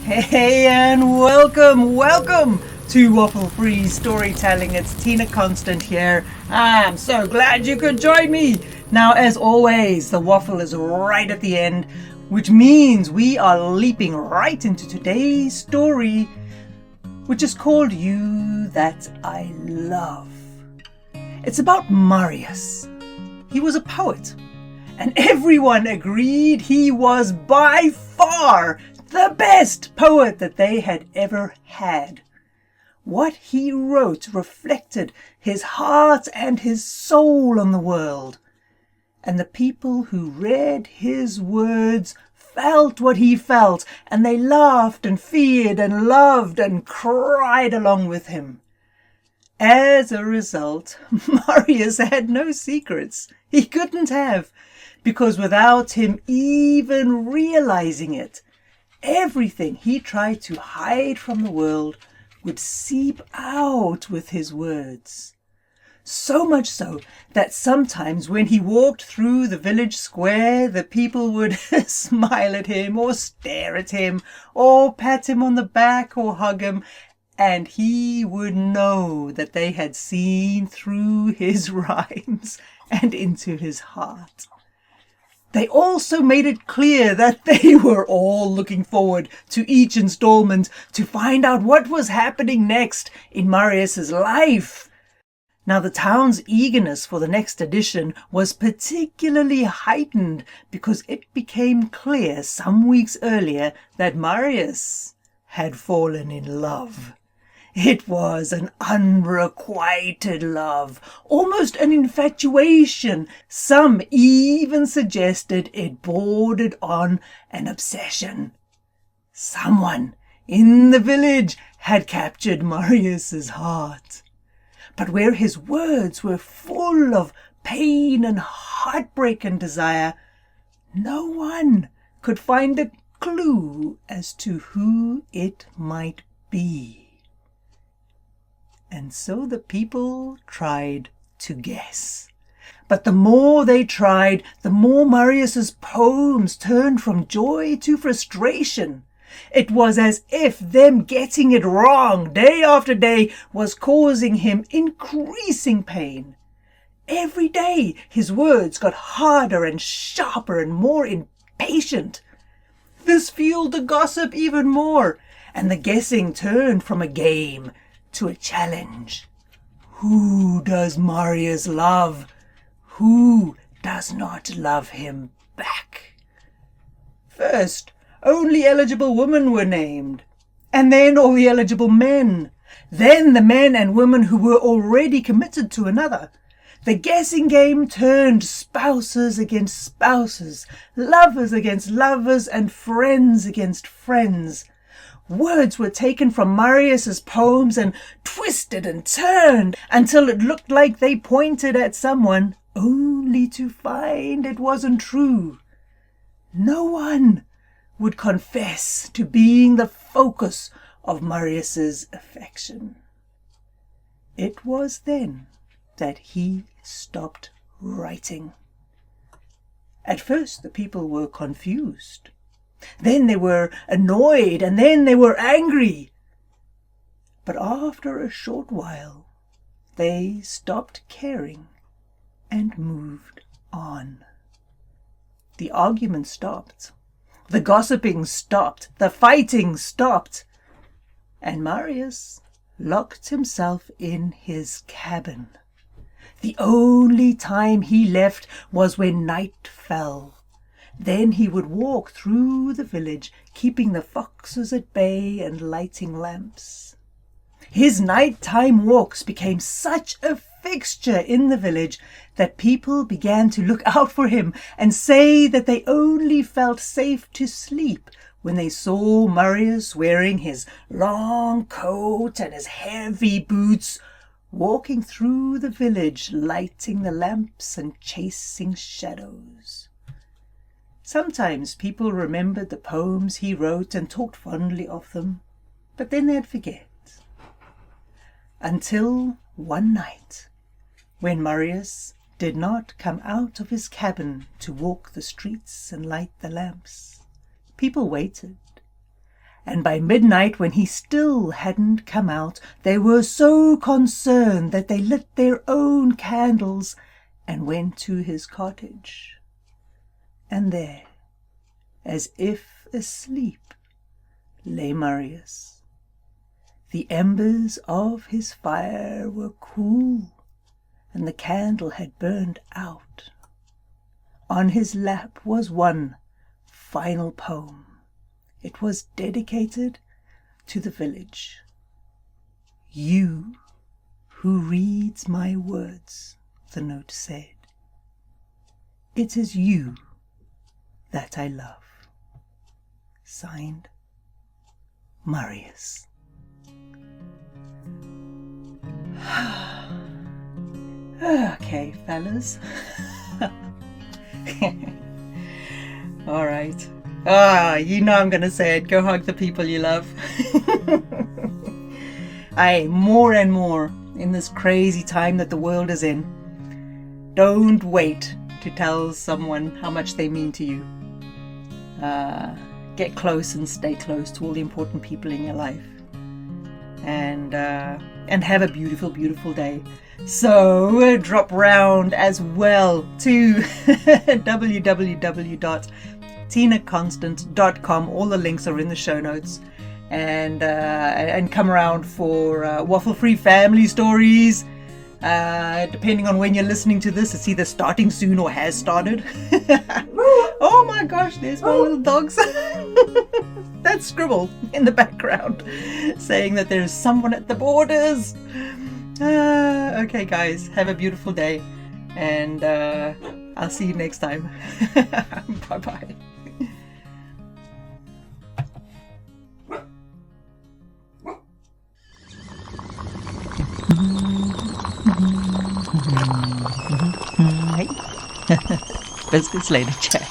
Hey, and welcome to Waffle-Free Storytelling. It's Tina Konstant here. I'm so glad you could join me. Now, as always, the waffle is right at the end, which means we are leaping right into today's story, which is called You That I Love. It's about Marius. He was a poet, and everyone agreed he was by far the best poet that they had ever had. What he wrote reflected his heart and his soul on the world, and the people who read his words felt what he felt, and they laughed and feared and loved and cried along with him. As a result, Marius had no secrets. He couldn't have, because without him even realizing it, everything he tried to hide from the world would seep out with his words. So much so that sometimes when he walked through the village square, the people would smile at him or stare at him or pat him on the back or hug him, and he would know that they had seen through his rhymes and into his heart. They also made it clear that they were all looking forward to each installment to find out what was happening next in Marius's life. Now, the town's eagerness for the next edition was particularly heightened because it became clear some weeks earlier that Marius had fallen in love. It was an unrequited love, almost an infatuation. Some even suggested it bordered on an obsession. Someone in the village had captured Marius's heart. But where his words were full of pain and heartbreak and desire, no one could find a clue as to who it might be. And so the people tried to guess. But the more they tried, the more Marius's poems turned from joy to frustration. It was as if them getting it wrong day after day was causing him increasing pain. Every day his words got harder and sharper and more impatient. This fueled the gossip even more, and the guessing turned from a game to a challenge. Who does Marius love? Who does not love him back? First, only eligible women were named, and then all the eligible men, then the men and women who were already committed to another. The guessing game turned spouses against spouses, lovers against lovers, and friends against friends. Words were taken from Marius's poems and twisted and turned until it looked like they pointed at someone, only to find it wasn't true. No one would confess to being the focus of Marius's affection. It was then that he stopped writing. At first the people were confused. Then they were annoyed, and then they were angry. But after a short while, they stopped caring and moved on. The argument stopped. The gossiping stopped. The fighting stopped. And Marius locked himself in his cabin. The only time he left was when night fell. Then he would walk through the village, keeping the foxes at bay and lighting lamps. His nighttime walks became such a fixture in the village that people began to look out for him and say that they only felt safe to sleep when they saw Marius wearing his long coat and his heavy boots, walking through the village, lighting the lamps and chasing shadows. Sometimes people remembered the poems he wrote and talked fondly of them, but then they'd forget. Until one night, when Marius did not come out of his cabin to walk the streets and light the lamps, people waited and by midnight, when he still hadn't come out, they were so concerned that they lit their own candles and went to his cottage. And there, as if asleep, lay Marius. The embers of his fire were cool, and the candle had burned out. On his lap was one final poem. It was dedicated to the village. "You who reads my words," the note said. "It is you that I love." Signed, Marius. Okay, fellas. All right. You know I'm gonna say it. Go hug the people you love. More and more in this crazy time that the world is in. Don't wait to tell someone how much they mean to you. Get close and stay close to all the important people in your life. And have a beautiful, beautiful day. So drop round as well to www.tinakonstant.com. All the links are in the show notes. And come around for Waffle-Free family stories. Depending on when you're listening to this, it's either starting soon or has started. Oh my gosh, there's my little dogs. That's Scribble in the background saying that there's someone at the borders. Okay guys, have a beautiful day, and I'll see you next time. Bye bye. Hey. Biscuits later, Jack.